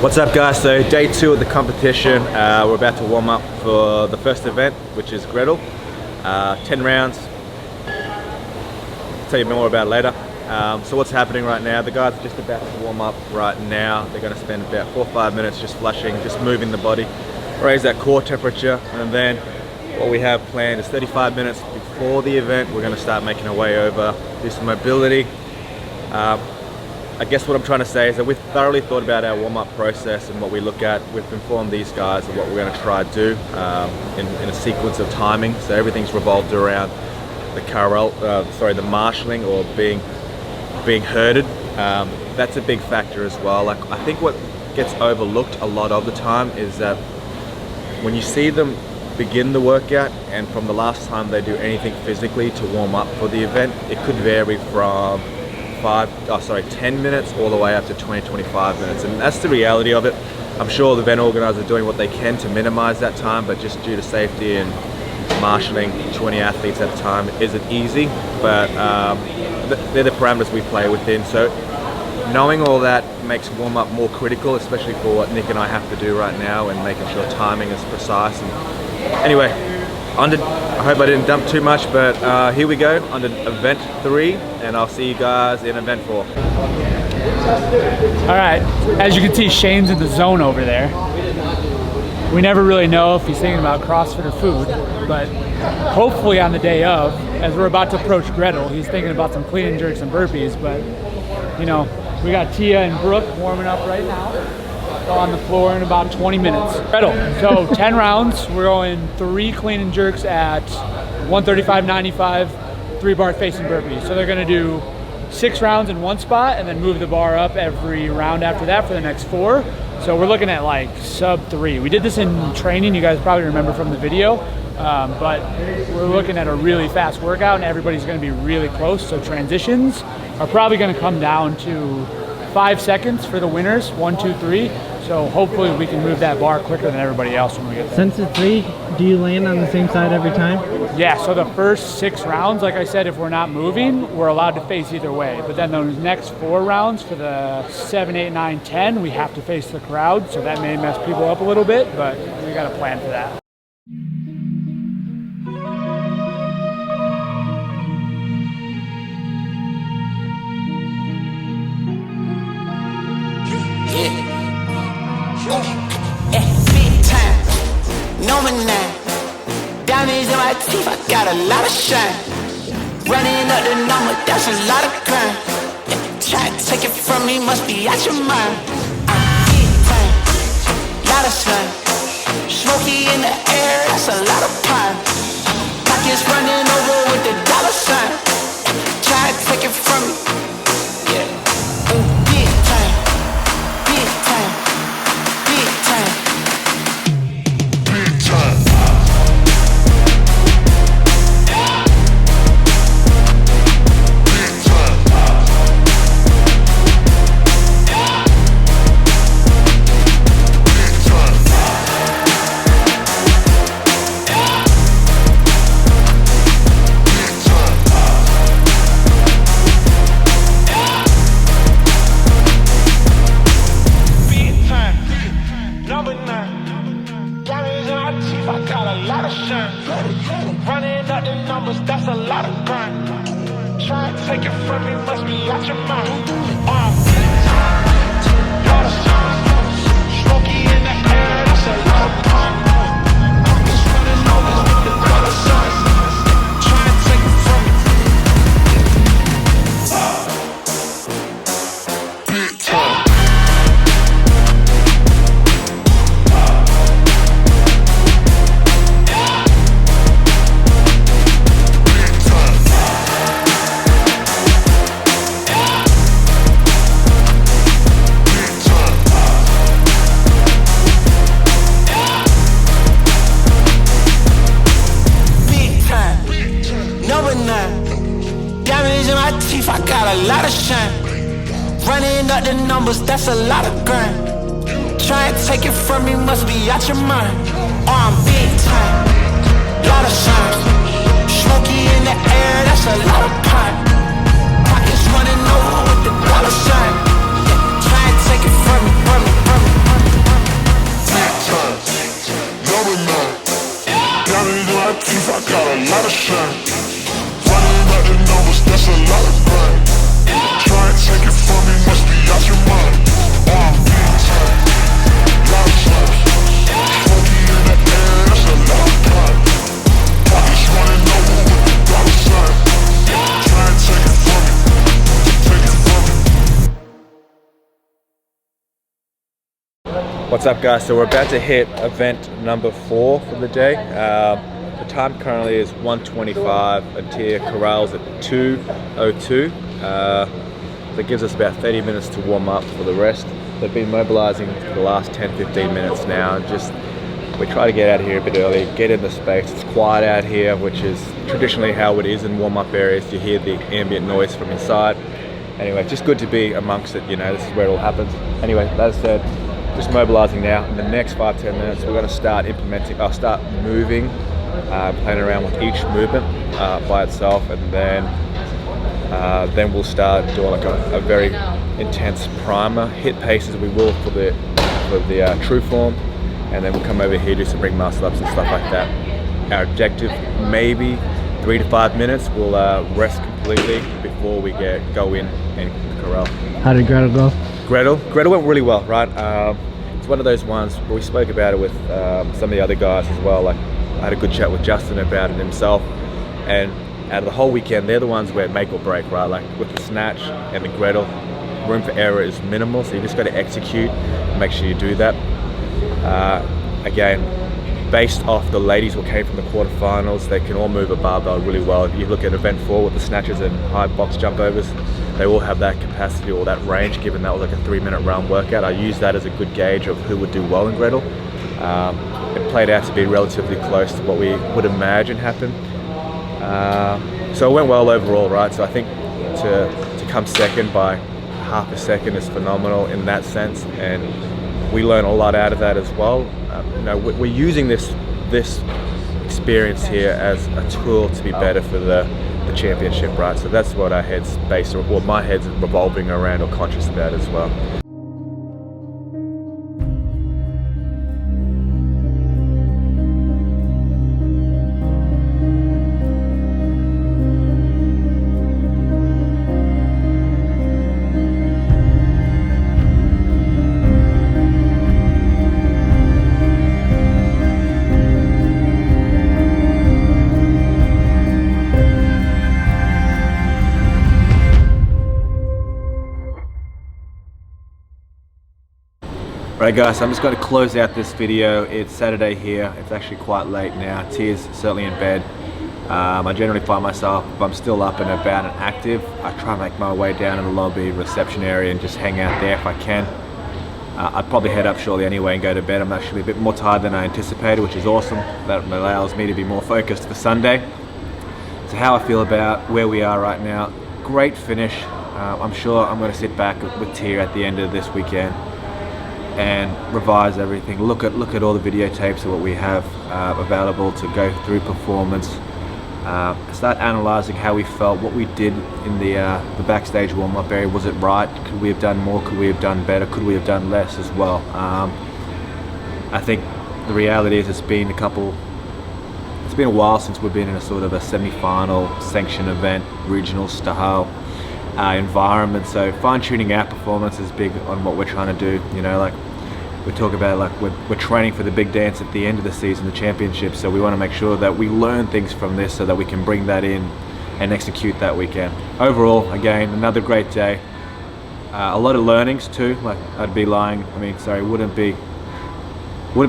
What's up guys, so day 2 of the competition. We're about to warm up for the first event, which is Gretel. 10 rounds. I'll tell you more about it later. So what's happening right now, the guys are just about to warm up right now. They're going to spend about 4 or 5 minutes just flushing, just moving the body, raise that core temperature, and then what we have planned is 35 minutes before the event, we're going to start making our way over, do some mobility. I guess what I'm trying to say is that we've thoroughly thought about our warm-up process and what we look at. We've informed these guys of what we're going to try to do in a sequence of timing. So everything's revolved around the marshalling or being herded. That's a big factor as well. Like, I think what gets overlooked a lot of the time is that when you see them begin the workout and from the last time they do anything physically to warm up for the event, it could vary from 10 minutes all the way up to 20-25 minutes, and that's the reality of it. I'm sure the event organizers are doing what they can to minimize that time, but just due to safety and marshalling 20 athletes at a time isn't easy, but they're the parameters we play within. So knowing all that makes warm-up more critical, especially for what Nick and I have to do right now and making sure timing is precise. And anyway, I hope I didn't dump too much, but here we go on event 3, and I'll see you guys in event 4. All right, as you can see, Shane's in the zone over there. We never really know if he's thinking about CrossFit or food, but hopefully on the day of, as we're about to approach Gretel, he's thinking about some clean and jerks and burpees. But you know, we got Tia and Brooke warming up right now on the floor in about 20 minutes. Gretel, so 10 rounds. We're going 3 clean and jerks at 135.95, 3-bar facing burpees. So they're gonna do 6 rounds in one spot and then move the bar up every round after that for the next 4. So we're looking at like sub 3. We did this in training, you guys probably remember from the video, but we're looking at a really fast workout and everybody's gonna be really close. So transitions are probably gonna come down to 5 seconds for the winners, 1, 2, 3. So hopefully we can move that bar quicker than everybody else when we get there. Since it's 3, do you land on the same side every time? Yeah, so the first 6 rounds, like I said, if we're not moving, we're allowed to face either way. But then those next 4 rounds for the 7, 8, 9, 10, we have to face the crowd. So that may mess people up a little bit, but we got a plan for that. Big time, number 9. Diamonds in my teeth, I got a lot of shine. Running up the number, that's a lot of crime. Try to take it from me, must be out your mind. Big time, lot of slime. Smoky in the air, that's a lot of pine. Pockets running over with the dollar sign. Try to take it from me, yeah. Big time, big time. Big time. Big time. Big time. Big time. Big time. Number 9. Diamonds in my teeth, I got a lot of shine. Running up the numbers, that's a lot of grind. Try to take it from me, must be out your mind. Lot of shine. Smoky in the air, that's a lot of pine. Pockets running over with the dollar signs. Try to take it from me. Big time. I got a lot of shine. Running up the numbers, that's a lot of grind. Try and take it from me, must be out your mind. I'm big time, lot of shine. Smoky in the air, that's a lot of pine. Pockets running over with the dollar sign. Try and take it from me, from me, from me, from me. What's up, guys? So we're about to hit event number 4 for the day. The time currently is 1:25 and Tia-Clair's at 2:02. That gives us about 30 minutes to warm up for the rest. They've been mobilizing for the last 10-15 minutes now. We try to get out of here a bit early, get in the space. It's quiet out here, which is traditionally how it is in warm-up areas. You hear the ambient noise from inside. Anyway, just good to be amongst it, you know, this is where it all happens. Anyway, that said, just mobilizing now. In the next 5-10 minutes, we're going to start implementing, I'll start moving, playing around with each movement by itself, and then we'll start doing like a very intense primer. Hit paces we will for the true form, and then we'll come over here, do some ring muscle ups and stuff like that. Our objective, maybe 3 to 5 minutes. We'll rest completely before we go in and corral. How did Gretel go? Gretel went really well, right? It's one of those ones, we spoke about it with some of the other guys as well. Like, I had a good chat with Justin about it himself, and out of the whole weekend, they're the ones where make or break, right? Like with the snatch and the Gretel, room for error is minimal, so you just got to execute and make sure you do that. Again, based off the ladies who came from the quarterfinals, they can all move a barbell really well. You look at event 4 with the snatches and high box jump overs, they all have that capacity or that range, given that was like a 3-minute round workout. I use that as a good gauge of who would do well in Gretel. It played out to be relatively close to what we would imagine happen. So it went well overall, right? So I think to come second by half a second is phenomenal in that sense, and we learn a lot out of that as well. You know, we're using this experience here as a tool to be better for the championship, right? So that's what our head's based, or what my head's revolving around or conscious about as well. Right guys, so I'm just going to close out this video. It's Saturday here, it's actually quite late now. Tia's certainly in bed. I generally find myself, if I'm still up and about and active, I try and make my way down in the lobby reception area and just hang out there if I can. I'd probably head up shortly anyway and go to bed. I'm actually a bit more tired than I anticipated, which is awesome. That allows me to be more focused for Sunday. So how I feel about where we are right now, great finish. I'm sure I'm going to sit back with Tia at the end of this weekend and revise everything. Look at all the videotapes of what we have available to go through performance. Start analysing how we felt, what we did in the backstage warm-up area. Was it right? Could we have done more? Could we have done better? Could we have done less as well? I think the reality is it's been a while since we've been in a sort of a semi-final sanction event, regional style environment. So fine-tuning our performance is big on what we're trying to do. You know, like we talk about, like we're training for the big dance at the end of the season, the championship. So we want to make sure that we learn things from this so that we can bring that in and execute that weekend. Overall, again, another great day. A lot of learnings too. Like, I'd be lying. Wouldn't be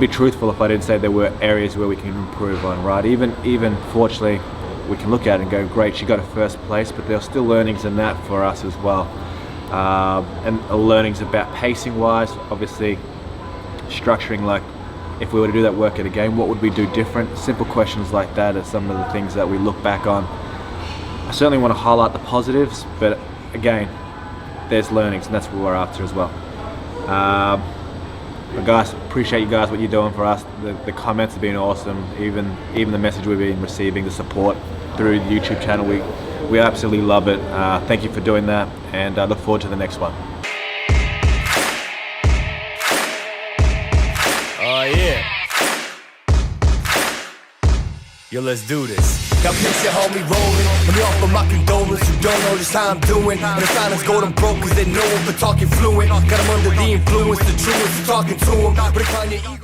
truthful if I didn't say there were areas where we can improve on, right? Even fortunately, we can look at it and go, great, she got a first place, but there are still learnings in that for us as well. And learnings about pacing wise, obviously structuring, like if we were to do that work at a game, what would we do different? Simple questions like that are some of the things that we look back on. I certainly want to highlight the positives, but again, there's learnings, and that's what we're after as well. But guys, appreciate you guys, what you're doing for us. The comments have been awesome. Even the message we've been receiving, the support through the YouTube channel, we absolutely love it. Thank you for doing that, and I look forward to the next one. Oh yeah. Yo, let's do this. Got picture homie rolling. Let me offer my condolence. You don't know just how I'm doing. And the silence golden broke cause they know him for talking fluent. Got him under the influence, the truest, talking to him. But